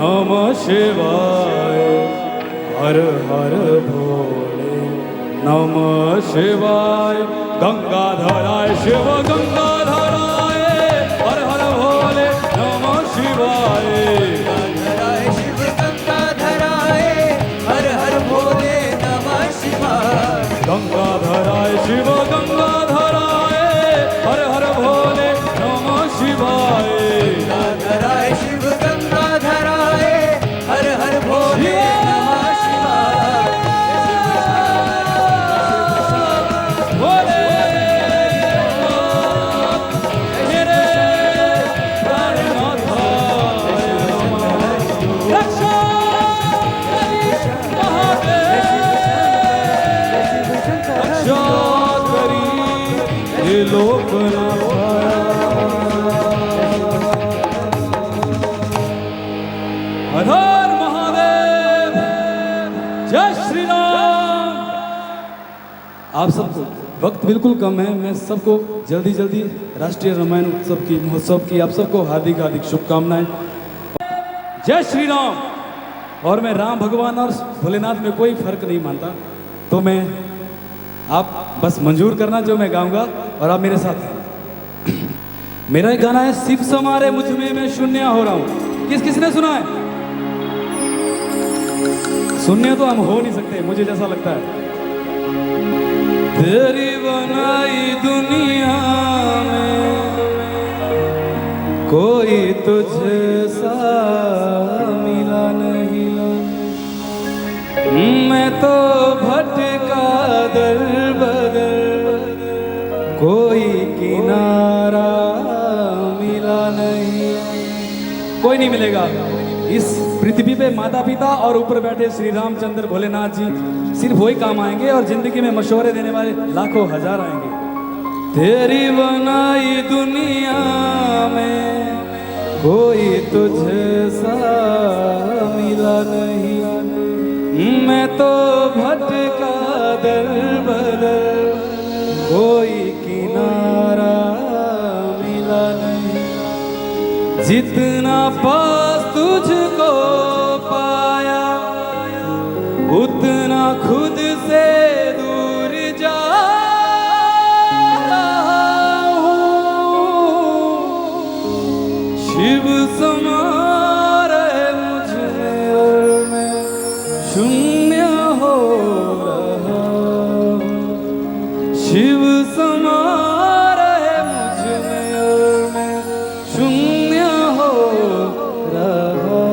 नमः शिवाय, हर हर भोले नमः शिवाय। गंगाधराय शिव गंगाधराय, हर हर भोले नमः शिवाय। गंगाधराय शिव गंगाधराय, हर हर भोले नमः शिवाय। गंगाधराय शिव गंगाधराय, हर हर भोले नमः शिवाय। गंगाधराय शिव गंगाधराय, हर हर भोले नमः शिवाय। भोले मेरे प्राणनाथाय नमः। रक्षा महादेव, रक्षा करी ये लोकनाथ। हर हर महादेव, जय श्री राम। आप सबको वक्त बिल्कुल कम है, मैं सबको जल्दी जल्दी राष्ट्रीय रामायण उत्सव की महोत्सव की आप सबको हार्दिक हार्दिक शुभकामनाएं। जय श्री राम। और मैं राम भगवान और भोलेनाथ में कोई फर्क नहीं मानता, तो मैं आप बस मंजूर करना जो मैं गाऊंगा और आप मेरे साथ। मेरा एक गाना है, शिव समारे मुझ में मैं शून्य हो रहा हूं। किसने सुना है? शून्य तो हम हो नहीं सकते, मुझे जैसा लगता है। तेरी बनाई दुनिया में कोई तुझे सा मिला नहीं। मैं तो भटका दर बदर, कोई किनारा मिला नहीं। कोई नहीं मिलेगा इस पृथ्वी पे। माता पिता और ऊपर बैठे श्री रामचंद्र भोलेनाथ जी सिर्फ वही काम आएंगे, और जिंदगी में मशवरे देने वाले लाखों हजार आएंगे। तेरी बनाई दुनिया में कोई तुझे सा मिला नहीं। मैं तो भटका दर बदर, कोई किनारा मिला नहीं। जितना पास तुझको पाया, उतना खुद से दूर जा रहा हूँ। शिव समा रहे मुझ में और मैं शून्य हो रहा हूँ। शिव समा रहे मुझ में और मैं शून्य हो रहा हूँ।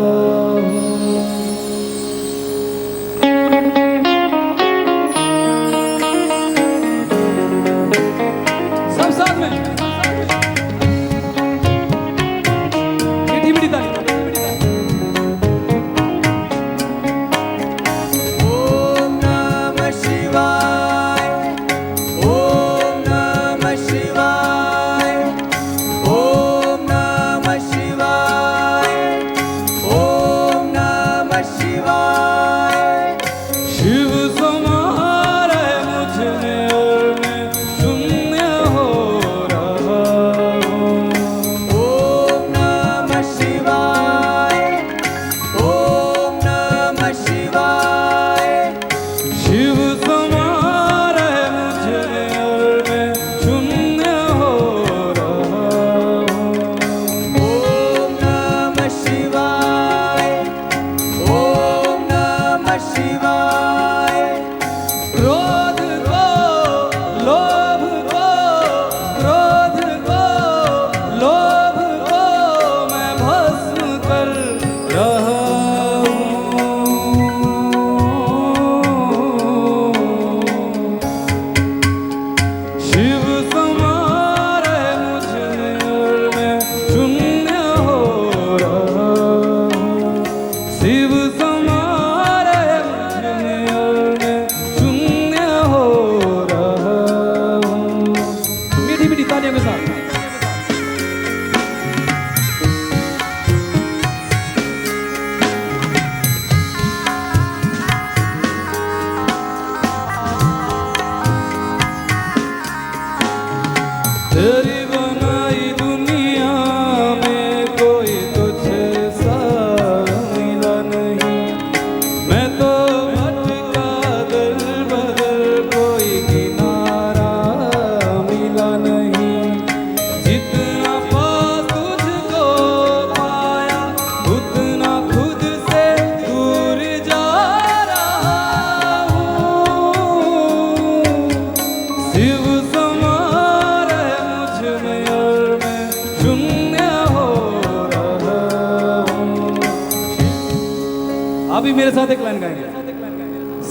अभी मेरे साथ एक लाइन गाएंगे।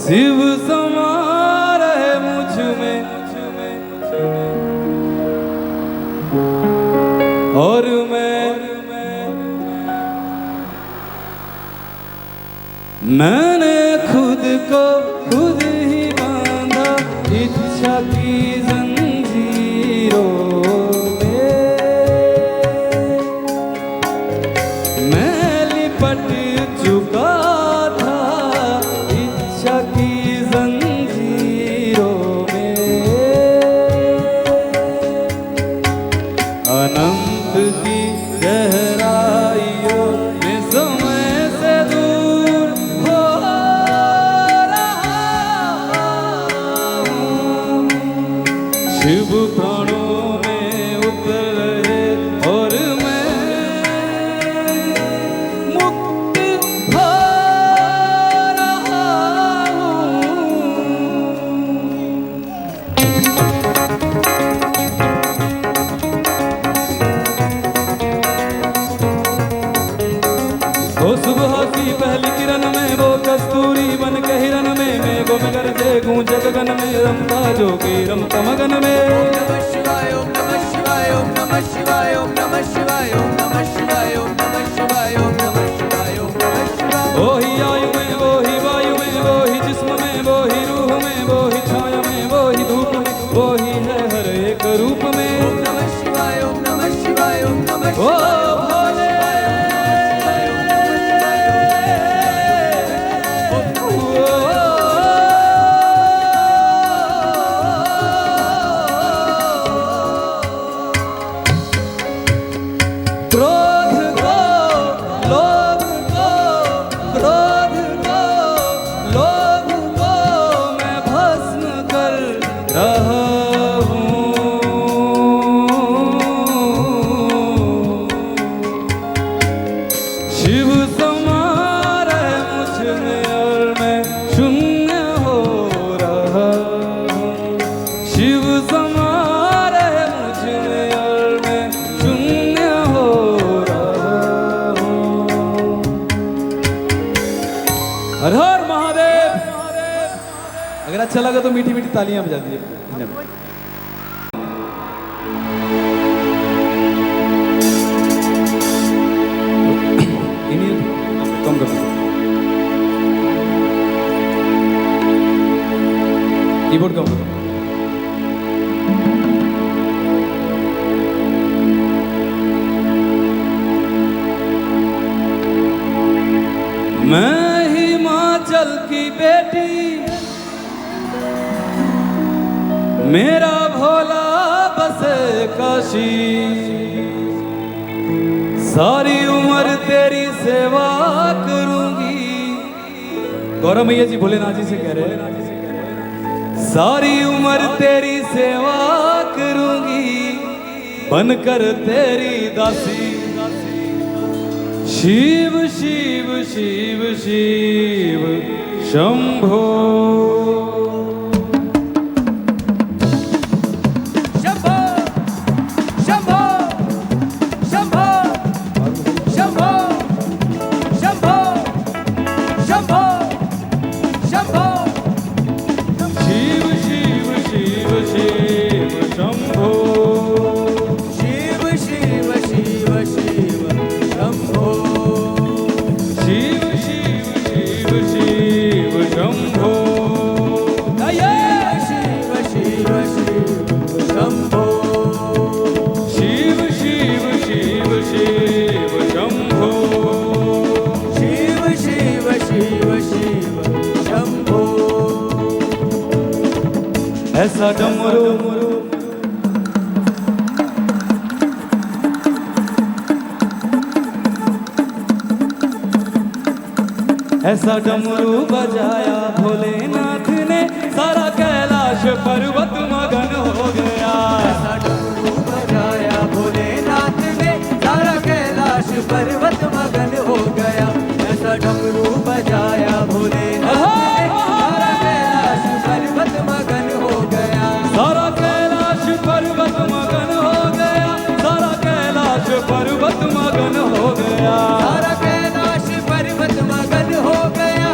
शिव समा रहे मुझ में और मैंने खुद को खुद ही बांधा इच्छा की जंजीरों में, मैं लिपट चुका था इच्छा की जंजीरों में, अनंत की गहराइयों में समय से दूर हो रहा हूँ। शिव प्राणों में उतर रहे और मैं मुक्त हो रहा हूँ। वो सुबह की पहली किरण में वो कस्तूरी बन के हिरन में मैं गुम गरजे गूंजे गगन में रमता जोगी रमता मगन में। ओम नमः शिवाय ओम नमः शिवाय ओम नमः शिवाय ओम नमः शिवाय ओम नमः शिवाय ओम नमः शिवाय ओम नमः शिवाय ओम नमः शिवाय। वो ही आयु में वो ही वायु में वो ही जिस्म में वो ही रूह में वो ही छाया में वो ही धूप में वो ही है हर एक रूप में। ओम नमः शिवाय ओम नमः शिवाय ओम नमः ओ शिवाय भोले क्रोध को लोभ को क्रोध को लोभ को मैं भस्म कर रहा हूँ। शिव समा रहे मुझ में और मैं शून्य हो रहा हूँ। शिव समा रहे मुझ में और मैं शून्य हो रहा हूँ। हर हर महादेव। अगर अच्छा लगा तो मीठी मीठी तालियां बजा दीजिए। धन्यवाद। इन्हीं कम कर दो। कीबोर्ड कम करो। मैं हिमाचल की बेटी मेरा भोला बसे काशी, सारी उम्र तेरी सेवा करूंगी। गौरव मैया जी भोलेनाथ जी से कह रहे हैं, सारी उम्र तेरी सेवा करूंगी बनकर तेरी दासी। शिव शिव शिव शिव शंभो। शंभो शंभो शंभो शंभो शंभो शंभो शंभो। शिव शिव शिव शिव शंभो। शिव शिव शिव शिव शंभो। शिव शिव शिव शिव शंभो। शिव शिव शिव शंभो। शिव शिव शिव शिव शंभो। शिव शिव शिव शिव शंभो। ऐसा डमरू ऐसा डमरू बजाया भोलेनाथ ने सारा कैलाश पर्वत मगन हो गया। ऐसा डमरू बजाया भोलेनाथ ने सारा कैलाश पर्वत मगन हो गया। ऐसा डमरू बजाया भोलेनाथ ने सारा कैलाश पर्वत मगन हो गया। सारा कैलाश पर्वत मगन हो गया। सारा कैलाश पर्वत मगन हो गया। सारा कैलाश पर्वत मगन हो गया।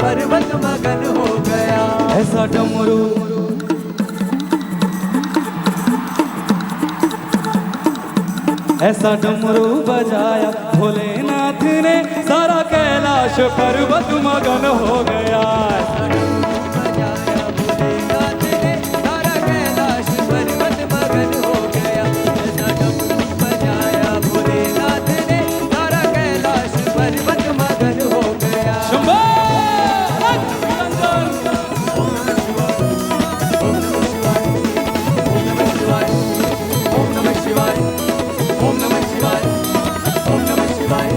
पर्वत मगन हो गया। ऐसा डमरू ऐसा डमरू बजाया भोलेनाथ ने, सारा कैलाश पर्वत मगन हो गया। बजाया भोलेनाथ ने, सारा कैलाश पर्वत मगन हो गया। ऐसा डमरू बजाया भोलेनाथ ने, सारा कैलाश पर्वत मगन हो गया। शंभो ओम नमः शिवाय, ओम नमः शिवाय, ओम नमः शिवाय,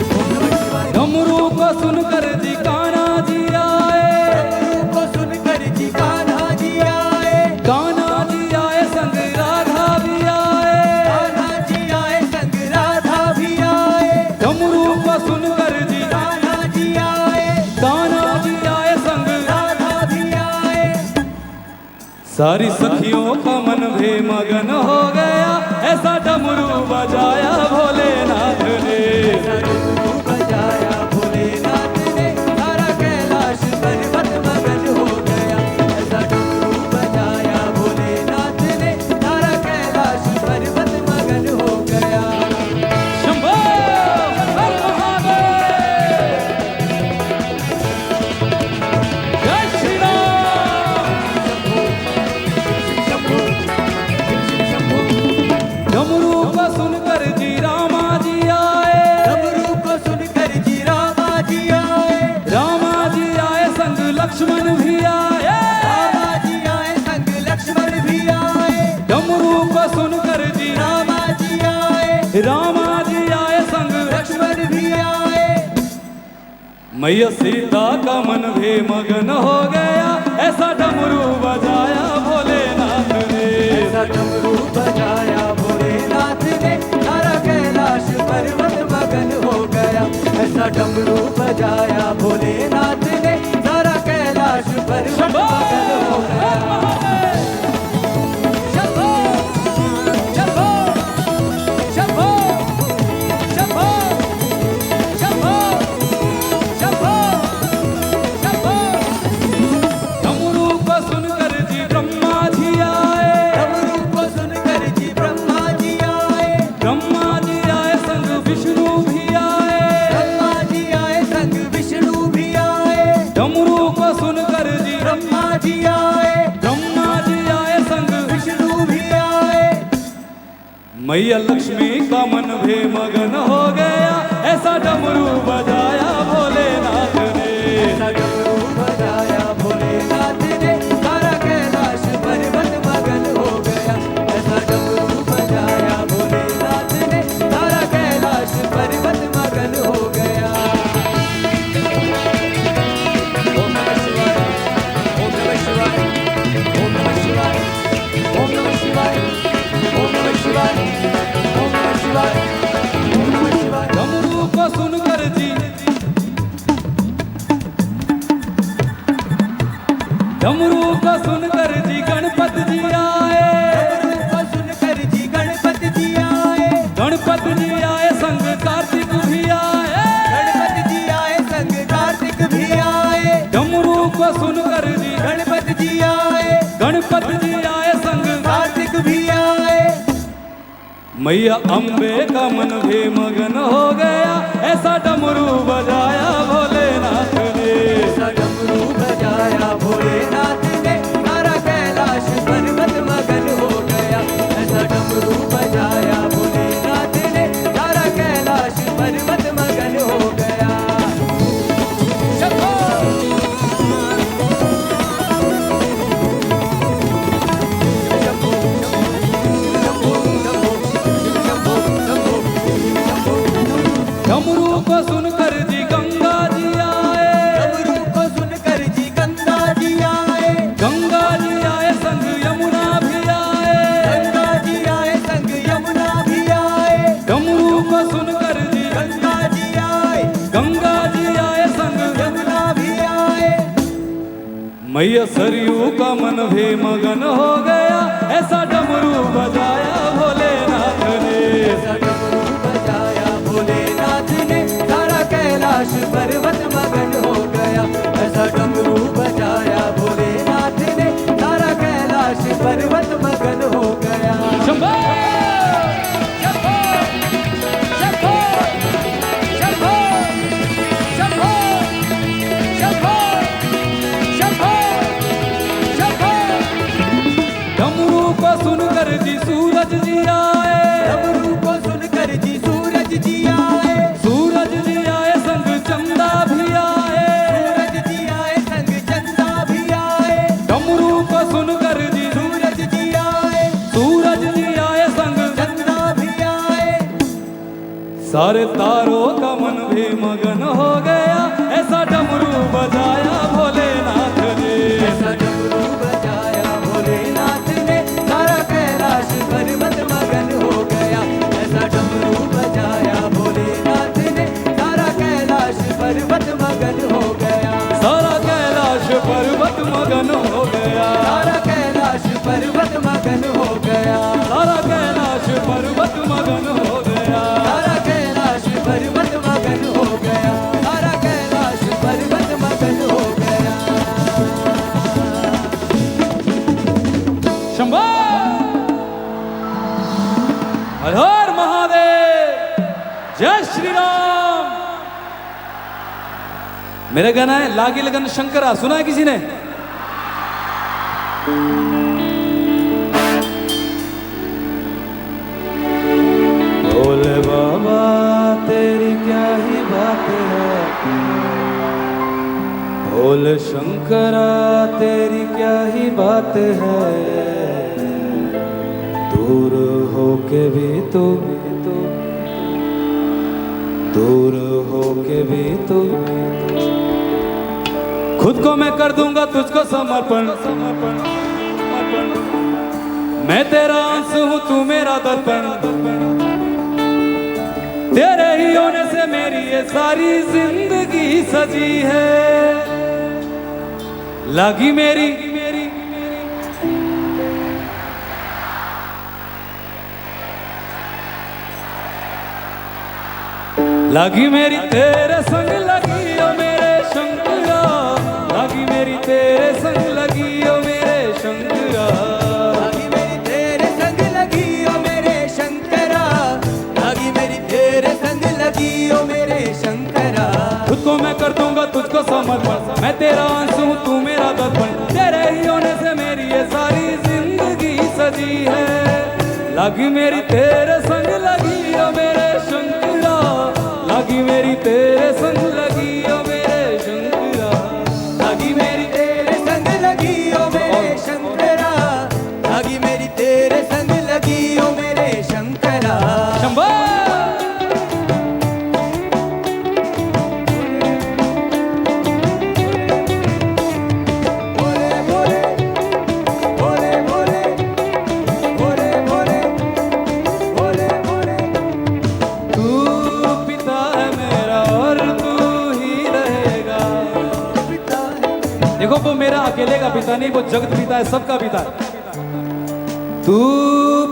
ओम नमः शिवाय। डमरू को सुनकर जी कान्हा जी आए, डमरू को सुनकर जी कान्हा जी आए। कान्हा जी आए संग राधा भी आए। कान्हा जी आए संग राधा भी आए। डमरू को सुनकर जी कान्हा जी आए, कान्हा जी आए संग राधा भी आए। सारी सखियों का मन भी मगन हो गया। ऐसा डमरू बजाया भोलेनाथ ने। डमरू बजाया भोलेनाथ ने, सारा कैलाश पर्वत मगन हो गया। ऐसा डमरू बजाया भोलेनाथ ने, सारा कैलाश पर्वत मगन हो गया। शंभो हर महादेव, जय श्री राम। शंभो शंभो डमरू को सुनकर जी रामा जी आए। डमरू को सुनकर जी रामा जी आए। रामा जी आए संग लक्ष्मण भी आए। रामा जी आए संग लक्ष्मण भी आए। डमरू को सुनकर जी रामा जी आए, रामा जी आए संग लक्ष्मण भी आए। मैया सीता का मन भी मगन हो गया। ऐसा डमरू बजाया भोलेनाथ ने। ऐसा डमरू बजाया भोलेनाथ ने, सारा कैलाश पर्वत मगन हो गया। ऐसा डमरू बजाया भोलेनाथ ने, सारा कैलाश पर्वत मगन हो गया। शंभो शंभो शंभो शंभो शंभो शंभो शंभो। डमरू को सुनकर जी ब्रह्मा जी आए। डमरू को सुनकर जी ब्रह्मा जी आए। ब्रह्मा जी आए संग विष्णु भी आए। ब्रह्मा जी आए संग विष्णु भी आए। डमरू को सुनकर जी ब्रह्मा जी आए, ब्रह्मा जी आए संग विष्णु भी आए। मैया लक्ष्मी का मन भी मगन हो गया। ऐसा डमरू बजाया भोलेनाथ ने। ऐसा डमरू बजाया भोलेनाथ ने, सारा कैलाश पर्वत मगन हो गया। ऐसा डमरू बजाया भोलेनाथ ने, सारा कैलाश पर्वत मगन हो गया। ओम नमः शिवाय, ओम नमः शिवाय, ओम नमः शिवाय, ओम नमः शिवाय, ओम नमः शिवाय, ओम नमः शिवाय, ओम नमः शिवाय। डमरू को सुनकर जी डमरू को सुनकर जी गणपति जी आए। डमरू को सुनकर जी गणपति जी आए। गणपति जी आए संग कार्तिक भी आए। गणपति जी आए संग कार्तिक भी आए। डमरू को सुनकर जी गणपति जी आए, गणपति जी आए संग कार्तिक भी आए। मैया अम्बे का मन भी मगन हो गया। ऐसा डमरू बजाया भोलेनाथ ने। ऐसा डमरू बजाया भोलेनाथ ने, सारा कैलाश पर्वत मगन हो गया। ऐसा डमरू बजाया भोलेनाथ ने, सारा कैलाश पर्वत मगन हो गया। शंभो शंभो शंभो शंभो शंभो शंभो शंभो। डमरू को सुनकर जी गंगा जी आए। डमरू को सुनकर जी गंगा जी आए। गंगा जी आए संग यमुना भी आए। गंगा जी आए संग यमुना भी आए। डमरू को सुनकर जी गंगा जी आए, गंगा जी आए संग यमुना भी आए। मैया सरयू का मन भी मगन हो गया। ऐसा डमरू बजाया भोलेनाथ ने। ऐसा डमरू बजाया भोलेनाथ ने, सारा कैलाश पर्वत मगन हो गया। सारे तारों का मन भी मगन हो गया, ऐसा डमरू बजाया भोलेनाथ ने। ऐसा डमरू बजाया भोलेनाथ ने, सारा कैलाश पर्वत मगन हो गया। ऐसा डमरू बजाया भोलेनाथ ने, सारा कैलाश पर्वत मगन हो गया। सारा कैलाश पर्वत मगन हो गया। सारा कैलाश पर्वत मगन हो गया। सारा कैलाश पर्वत मगन हो गया। सारा कैलाश पर्वत मगन हो गया। सारा कैलाश पर्वत मगन हो गया। शंभो हर हर महादेव, जय श्री राम। मेरा गाना है लागी लगन शंकरा, सुना है किसी ने? भोले बाबा तेरी क्या ही बात है, भोले शंकरा तेरी क्या ही बात है, दूर होके भी तो दूर होके भी तो खुद को मैं कर दूंगा तुझको समर्पण। मैं तेरा आंसू हूं तू मेरा दर्पण, तेरे ही होने से मेरी ये सारी जिंदगी सजी है। लगी मेरी लगी मेरी तेरे संग लगी ओ मेरे शंकरा, लगी मेरी तेरे संग लगी ओ मेरे शंकरा। लगी मेरी तेरे संग लगी ओ मेरे शंकरा। लगी मेरी तेरे संग लगी ओ मेरे शंकरा। खुद को मैं कर दूंगा तुझको समर्पण, मैं तेरा आंसू हूं तू मेरा दर्पण, तेरे ही होने से मेरी ये सारी जिंदगी सजी है। लगी मेरी तेरे संग लगी ओ मेरे शंकरा, लगी मेरी तेरे संग लगी ओ मेरे शंकरा। लगी मेरी तेरे संग लगी ओ मेरे शंकरा। लगी मेरी तेरे संग लगी ओ मेरे शंकरा। शंभो बोले बोले बोले बोले बोले बोले बोले बोले। तू पिता है मेरा और तू ही रहेगा। पिता है देखो वो मेरा अकेले का पिता नहीं, वो जगत पिता है, सबका पिता है। तू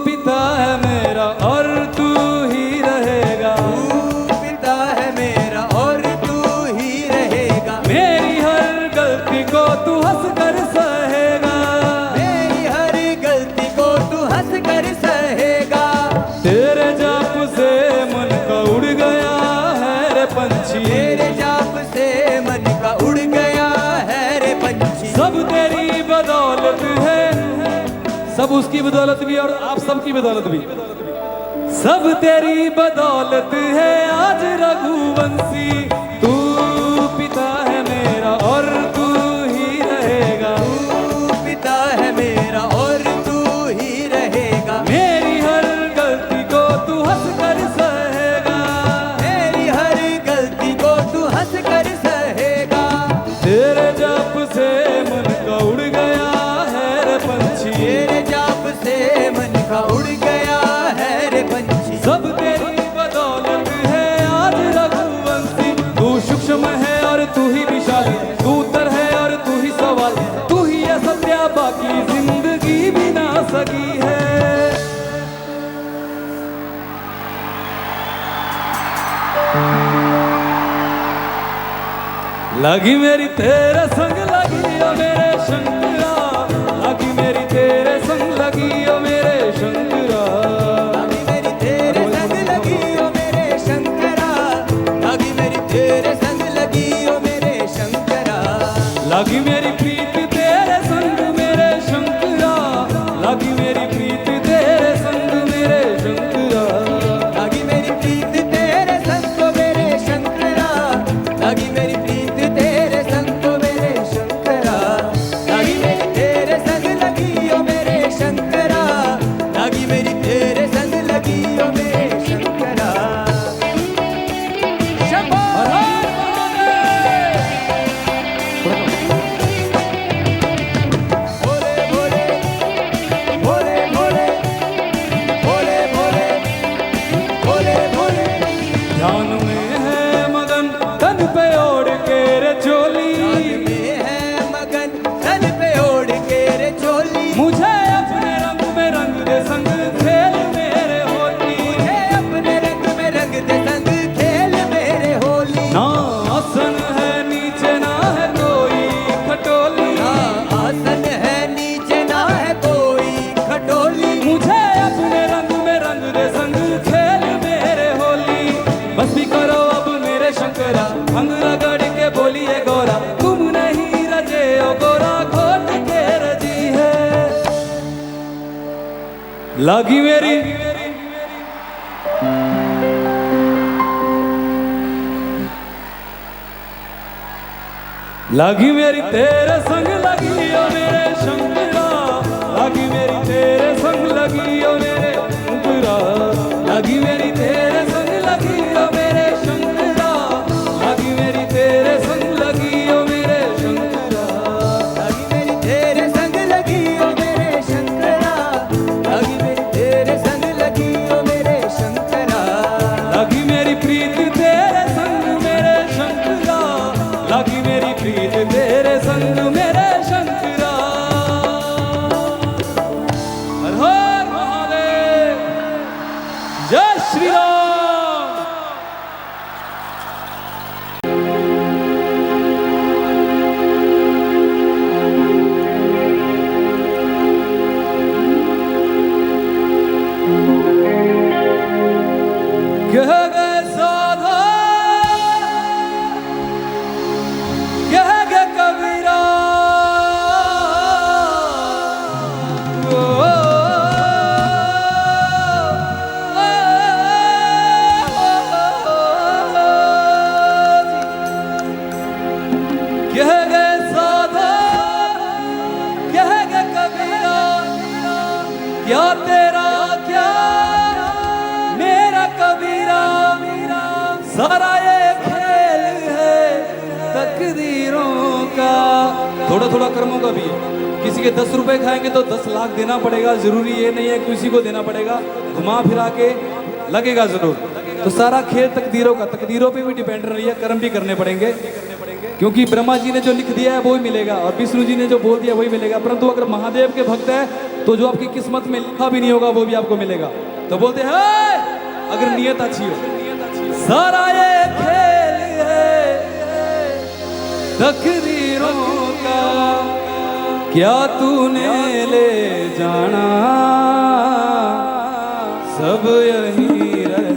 पिता है मेरा और तू ही रहेगा। तू पिता है मेरा और तू ही रहेगा। मेरी हर गलती को तू हंस कर सहेगा। मेरी हर गलती को तू हंस कर सहेगा। तेरे जाप से मन का उड़ गया है रे पंछी, तेरे जाप से मन का उड़ गया है रे पंछी। सब तेरी बदौलत है, सब उसकी बदौलत भी और आप सबकी बदौलत भी, सब तेरी बदौलत है आज रघुवंशी। तू पिता है मेरा और तू ही रहेगा। तू पिता है मेरा और तू ही रहेगा। मेरी हर गलती को तू हंस कर सहेगा। मेरी हर गलती को तू हंस कर सहेगा। तेरे जाप से मन का उड़ गया है रे पंछी, तेरे जाप से मन का उड़ गया है रे पंछी। सब तेरी बदौलत है आज रघुवंशी। तू सूक्ष्म है और तू ही विशाली, तू उत्तर है और तू ही सवाल, तू ही है सत्या बाकी जिंदगी भी ना सकी है। लगी मेरी तेरे संग लगी ओ मेरे शंकरा, लगी मेरी तेरे संग लगी ओ मेरे शंकरा। लगी मेरी तेरे संग लगी ओ मेरे शंकरा। लगी मेरी तेरे संग लगी ओ मेरे शंकरा। लगी मेरी प्रीत तेरे संग मेरे शंकरा, लगी मेरी प्रीत तेरे संग मेरे शंकरा। लगी मेरी प्रीत तेरे संग मेरे शंकरा। लगी मेरी प्रीत तेरे संग मेरे शंकरा। लगी मेरी तेरे संग लगी ओ मेरे शंकरा। लगी मेरी तेरे संग लगी ओ मेरे शंकरा। लागी मेरी लागी मेरी तेरे संग लगी ओ मेरे शंकरा लागी मेरी तेरे संग लगी ओ मेरे शंकरा लागी मेरी तेरे संग लगी ओ मेरे शंकरा लागी मेरी तेरे संग लगी ओ मेरे शंकरा लागी मेरी तेरे संग लगी ओ मेरे शंकरा लागी मेरी तेरे संग लगी ओ मेरे शंकरा लागी मेरी प्रीत तेरे संग मेरे शंकरा लागी मेरी प्रीत तेरे संग मेरे शंकरा हर हर महादेव जय श्री राम कह गए साधा कह गए कबीरा कह गए साधा कह गए कबीरा क्या तेरा क्या मेरा कबीरा सारा ये खेल है तकदीरों का थोड़ा थोड़ा कर्मों का भी है किसी के 10 रुपए खाएंगे तो 10 लाख देना पड़ेगा जरूरी ये नहीं है किसी को देना पड़ेगा घुमा फिरा के लगेगा जरूर तो सारा खेल तकदीरों का तकदीरों पे भी डिपेंड रही है कर्म भी करने पड़ेंगे क्योंकि ब्रह्मा जी ने जो लिख दिया है वो ही मिलेगा और विष्णु जी ने जो बोल दिया वही मिलेगा परंतु अगर महादेव के भक्त है तो जो आपकी किस्मत में लिखा भी नहीं होगा वो भी आपको मिलेगा तो बोलते हैं अगर नियत अच्छी हो सारा ये खेल है तकदीरों का क्या तूने ले जाना सब यही रह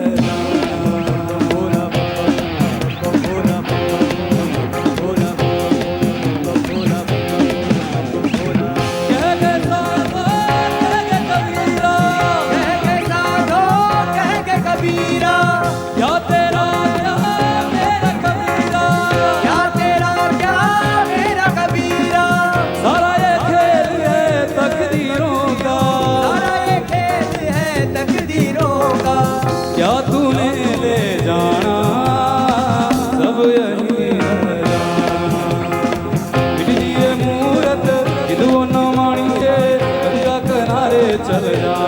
चल जाना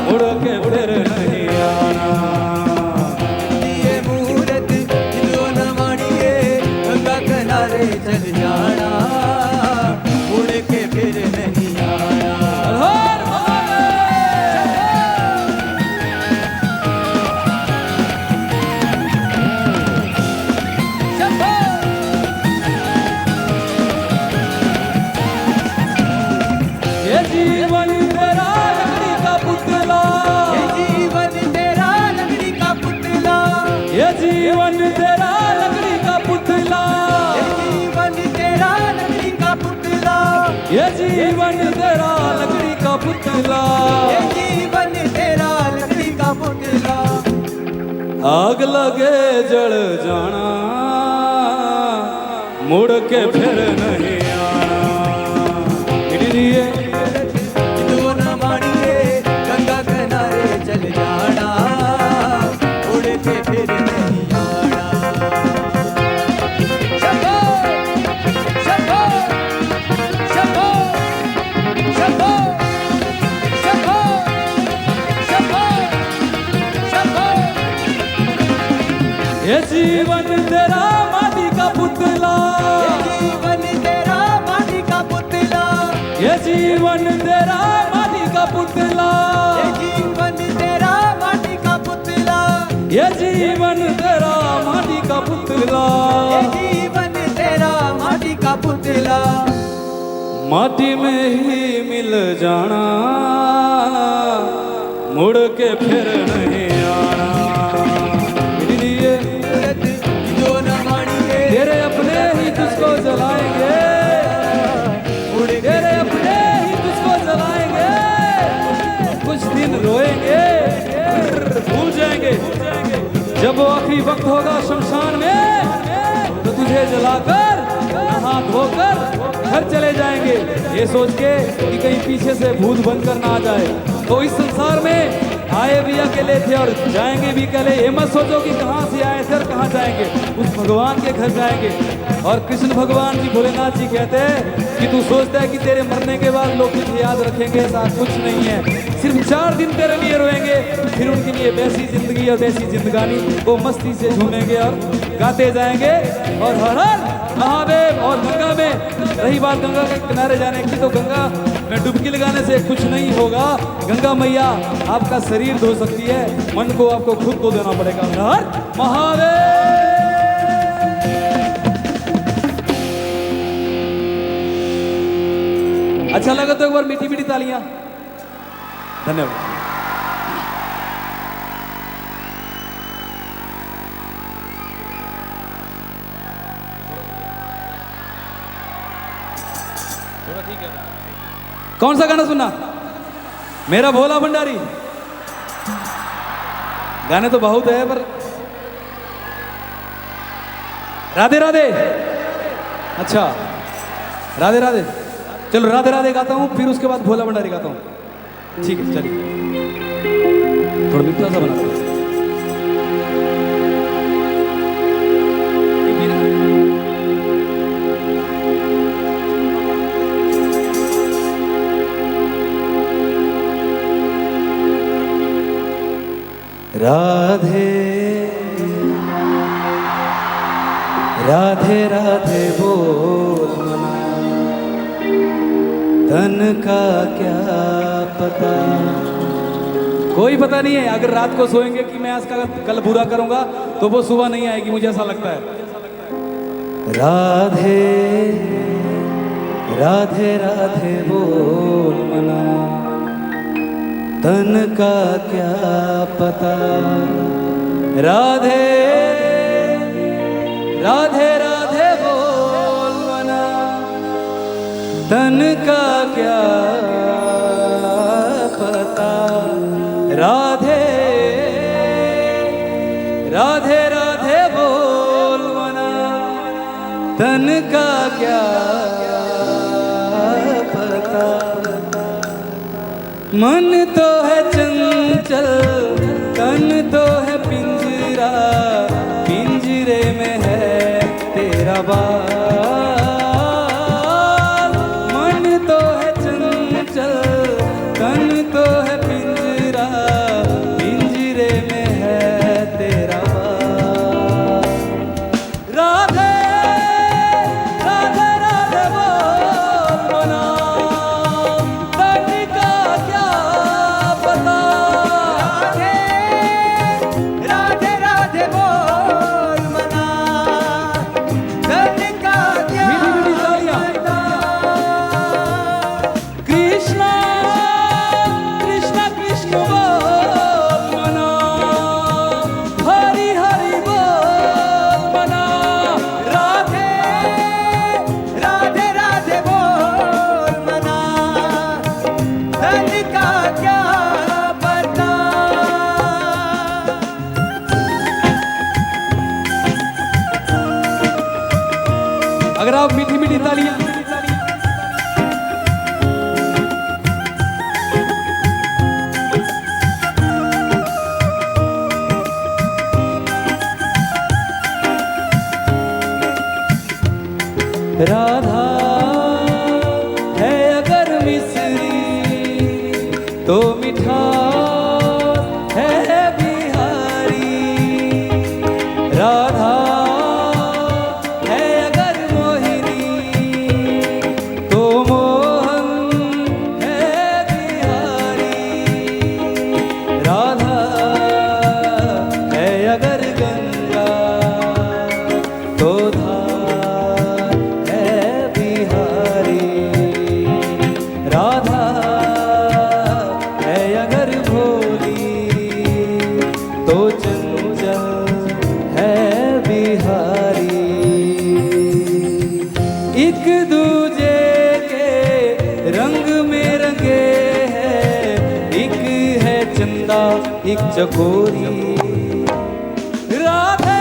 मुड़ के फिर नहीं आना ये मूरत दिलो न मानिए गंगा किनारे चल जाना मुड़ के फिर नहीं आना हर महादेव ये जीवन तेरा लकड़ी का पुतला ये जीवन तेरा लकड़ी का पुतला ये जीवन तेरा लकड़ी का पुतला ये जीवन तेरा लकड़ी का पुतला ये जीवन तेरा लकड़ी का पुतला ये जीवन तेरा लकड़ी का पुतला आग लगे जल जाना मुड़ के फिर नहीं आना इसलिए दिलो न मानिए गंगा किनारे चल जाना मुड़ के फिर नहीं आना शंभो शंभो शंभो शंभो शंभो शंभो शंभो ये जीवन तेरा माटी का पुतला ये जीवन तेरा माटी का पुतला ये जीवन तेरा माटी का पुतला ये जीवन तेरा माटी का पुतला ये जीवन तेरा माटी का पुतला ये जीवन तेरा माटी का पुतला माटी में ही मिल जाना मुड़ के फिर नहीं आना इसलिए जो न मानिए तेरे अपने ही तुझको जलाएंगे मुड़ के तेरे अपने ही तुझको जलाएंगे होगा शमशान में तो तुझे जलाकर नहा धोकर घर चले जाएंगे, ये सोच के कि कहीं पीछे से भूत बनकर ना आ जाए। तो इस संसार में आए भी अकेले थे और जाएंगे भी अकेले। ये मत सोचो कि कहाँ से आए थे और कहाँ जाएंगे, उस भगवान के घर जाएंगे। और कृष्ण भगवान जी भोलेनाथ जी कहते हैं कि तू सोचता है कि तेरे मरने के बाद लोग तुझे याद रखेंगे, ऐसा कुछ नहीं है। सिर्फ 4 दिन तेरे लिए रोएंगे, फिर उनके लिए वैसी जिंदगी और वैसी जिंदगानी वो मस्ती से झूमेंगे और गाते जाएंगे। और हर हर महादेव। और गंगा में रही बात गंगा के किनारे जाने की, तो गंगा में डुबकी लगाने से कुछ नहीं होगा। गंगा मैया आपका शरीर धो सकती है, मन को आपको खुद को देना पड़ेगा। हर महादेव। अच्छा लगा तो एक बार मीठी मीठी तालियां। धन्यवाद। ठीक है। कौन सा गाना सुनना? मेरा भोला भंडारी। गाने तो बहुत है पर राधे राधे। अच्छा राधे राधे, चलो राधे राधे गाता हूँ, फिर उसके बाद भोला भंडारी गाता हूँ। ठीक है चलिए, थोड़ा मिठा सा बनाता हूँ। राधे राधे राधे बोल मना, तन का क्या पता। कोई पता नहीं है, अगर रात को सोएंगे कि मैं आज का कल बुरा करूंगा तो वो सुबह नहीं आएगी, मुझे ऐसा लगता है। राधे राधे राधे बोल मना, तन का क्या पता। राधे राधे राधे बोल मना, तन का क्या पता। राधे राधे राधे बोल मना, तन का क्या पता। मन तो है चंचल, तन तो है पिंजरा, पिंजरे में है तेरा बाल। मन तो है चंचल, तन तो है पिंजरा, पिंजरे में है तेरा बाल। राधे राधे राधे बोल मना, अगर आप मीठी मीठी तालियां। राधा है अगर मिस्री तो मीठा है बिहारी। राधा एक दूजे के रंग में रंगे हैं, एक है चंदा एक चकोरी। राधे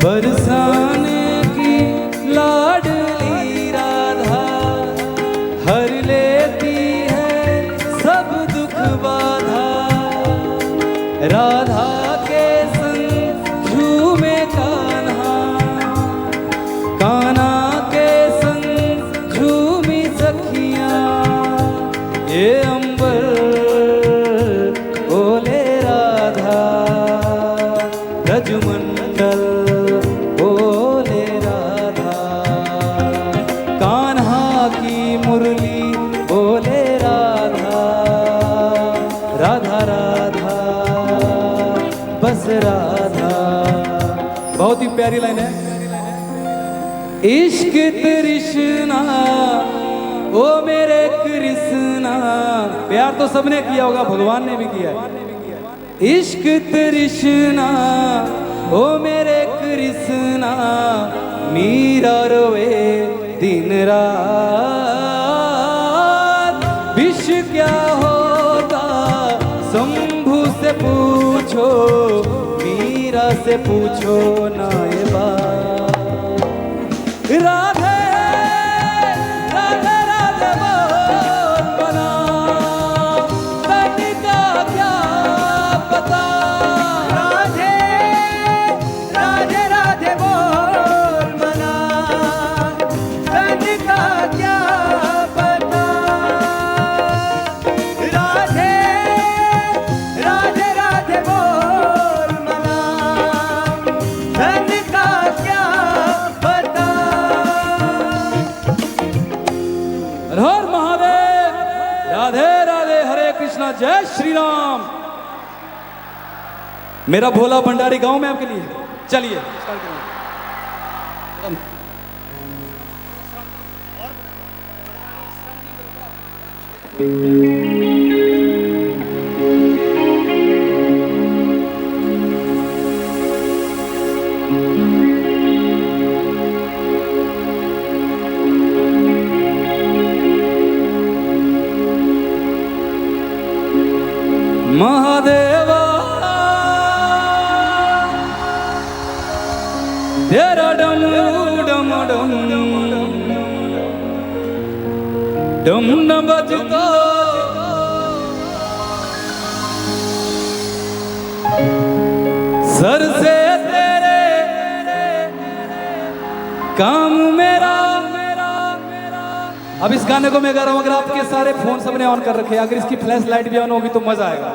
बरसाने की लाडली राधा हर लेती है सब दुख बाधा। राधा के संग झूमे कान्हा, कान्हा के संग झूमी सखियां। ये अंबर बोले राधा, ब्रजमंडल बोले राधा। कान्हा की मुरली बोले राधा, राधा राधा बस राधा। बहुत ही प्यारी लाइन है। इश्क तृष्णा ओ मेरे कृष्णा, प्यार तो सबने किया होगा, भगवान ने भी किया है। इश्क तृष्णा ओ मेरे कृष्णा, मीरा रोए दिन रात। विष क्या होता शंभू से पूछो, मीरा से पूछो ना ये बात। राधे राधे राधे बोल बना, तन का क्या पता। राधे राधे राधे बोल मना, तन का क्या पता। राधे राधे राधे बोल मना, तन का क्या पता। हर महादेव, राधे राधे, हरे कृष्णा, जय श्री राम। मेरा भोला भंडारी गांव में आपके लिए। चलिए स्टार्ट करिए। महादेवा तेरा डम डम डम डम न बजता, सर से तेरे काम मेरा। अब इस गाने को मैं गा रहा हूं, अगर आपके सारे फोन सबने ऑन कर रखे हैं, अगर इसकी फ्लैश लाइट भी ऑन होगी तो मजा आएगा।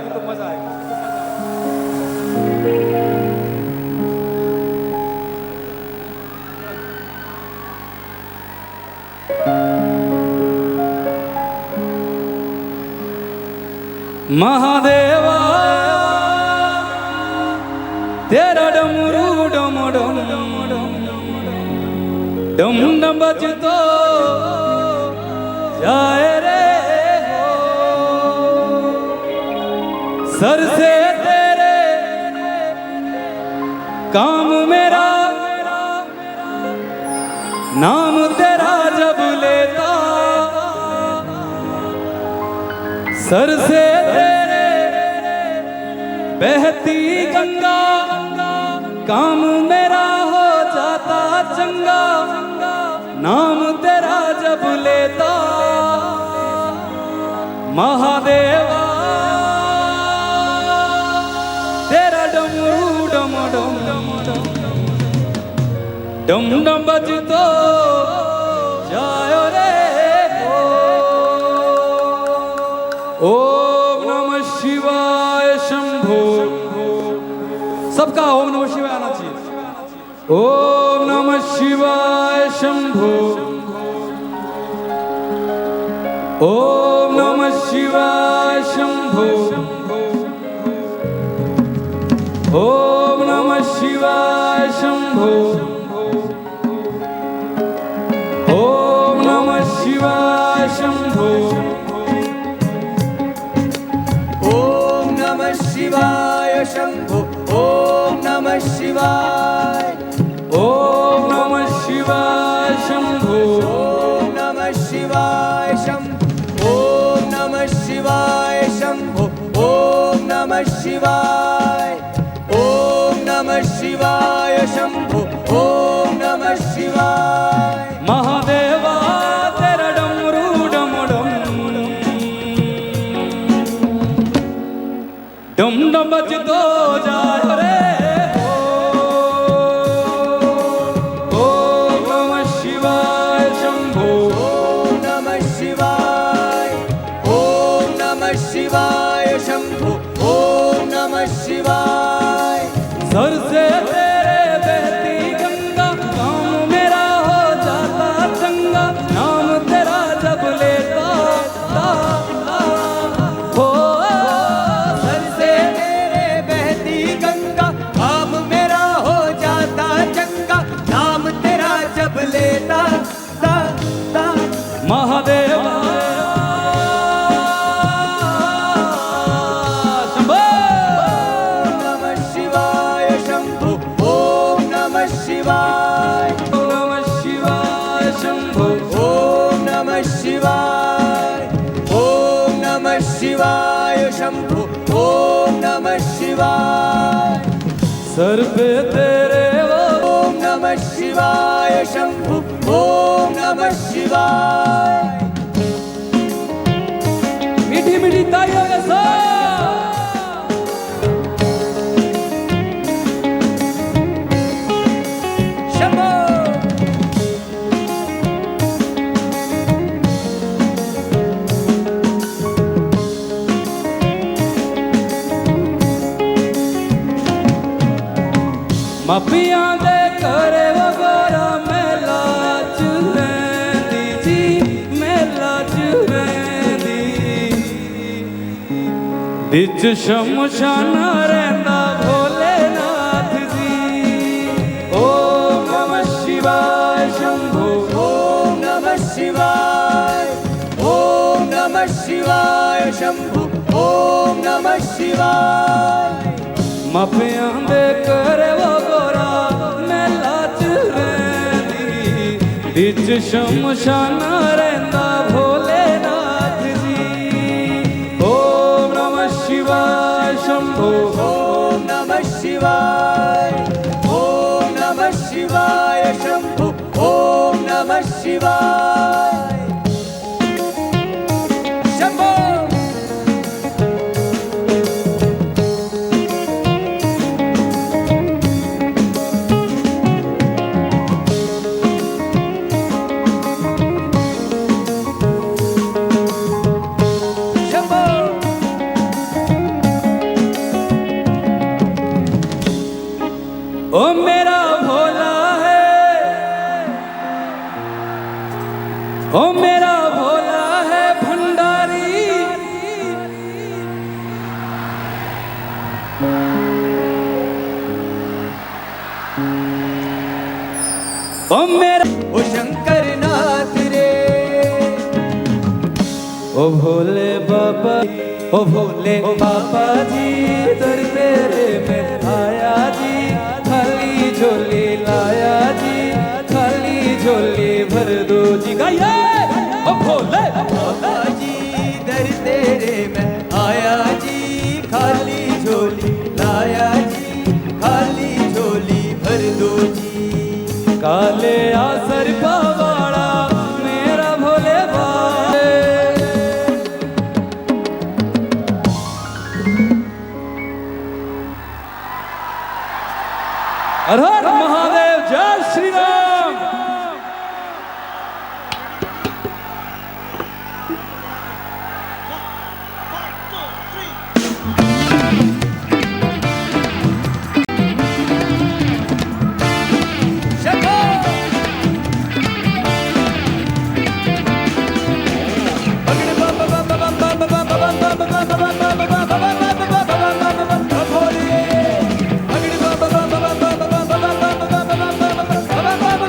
महादेवा तेरा डमरू डम डम डम डम बजतो जाए रे हो। सर से तेरे काम मेरा, नाम तेरा जब लेता। सर से तेरे बहती गंगा, काम मेरा हो जाता चंगा। नाम तेरा जब लेता महादेवा, तेरा डमरू डम डम डम डम बजतो जायो रे हो। ओम नमः शिवाय शंभो, सबका ओम नमः शिवाय आना चाहिए। ओम नमः शिवाय शंभो, ओम नमः शिवाय शंभो, ओम नमः शिवाय शंभो, ओम नमः शिवाय शंभो, ओम नमः शिवाय शंभो, ओम नमः शिवाय, ओम नमः शिवाय शंभो, ओम नमः शिवाय शंभो, ओम नमः शिवाय शंभो, ओम नमः शिवाय, ओम नमः शिवाय शंभो, शिवाय ओम नमः शिवाय शंभो ओम नमः शिवाय ओम नमः शिवाय शंभो ओम नमः शिवाय सर पे तेरे वो ओम नमः शिवाय शंभो ओम नमः शिवाय मीठी मीठी तालियों के साथ शंभो मापिया दे करे वो गोरा मेला चुरेंदी जी मेला चुरेंदी बिच शमशान रहंदा भोलेनाथ जी ओम नमः शिवाय शंभो ओम नमः शिवाय ओम नमः शिवाय शंभो ओम नमः शिवाय मापिया दे करे वो गोरा मेला चुरेंदी बिच शमशान रहंदा भोलेनाथ जी ओम नमः शिवाय शंभो ओम नमः शिवाय ओम नमः शिवाय शंभो ओम नमः शिवाय शंभो शंभो ओ मेरा भोला है ओ मेरा भोला है भंडारी ओ मेरा ओ शंकर नाथ रे ओ भोले बाबा ओ भोले बाबा जी दर तेरे में आया जी खाली झोली लाया जी खाली झोली भर दो जी गाइए ओ भोले बाबा जी दर तेरे में आया जी खाली झोली लाया जी खाली झोली भर दो जी काले आसर पावाड़ा मेरा भोले बाबा हर हर महादेव जय श्री राम शंभो अगड़ बाबा बाबा बाबा बाबा बाबा बाबा बाबा बाबा बाबा बाबा बाबा भोले अगड़ बाबा बाबा बाबा बाबा बाबा बाबा बाबा बाबा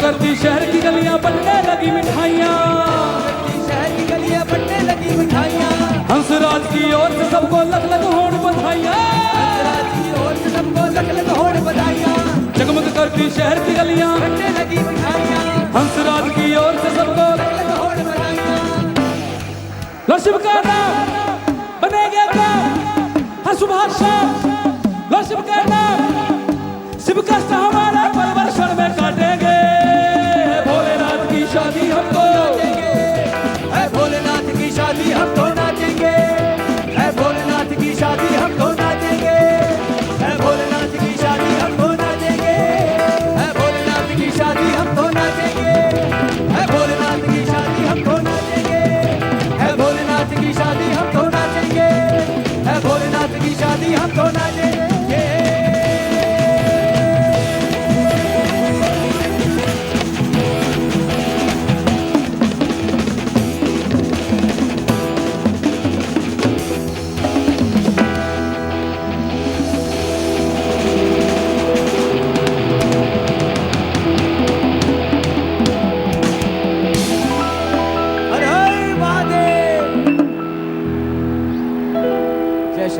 करती शहर की गलियां बनने लगी मिठाइयाँ शहर की गलियां बनने लगी मिठाइयाँ हंसराज की ओर से सबको लग लग होड़ बधाइयाँ हंसराज की ओर से सबको लग लग होड़ बधाइयाँ जगमग करती शहर की गलियां बनने लगी मिठाइयाँ हंसराज की ओर से सबको लग लग होड़ बधाइयाँ लो शिव का नाम बनेगा काम हर सुबह शाम लो शिव का नाम शिव का हमारा परिवार क्षण में काटेंगे भोलेनाथ की शादी हमको है भोलेनाथ की शादी हम तो नाचेंगे है भोलेनाथ की शादी हम तो नाचेंगे है भोलेनाथ की शादी हम तो नाचेंगे है भोलेनाथ की शादी हम तो नाचेंगे है भोलेनाथ की शादी हम तो नाचेंगे है भोलेनाथ की शादी हम तो नाचेंगे है भोलेनाथ की शादी हम तो नाचेंगे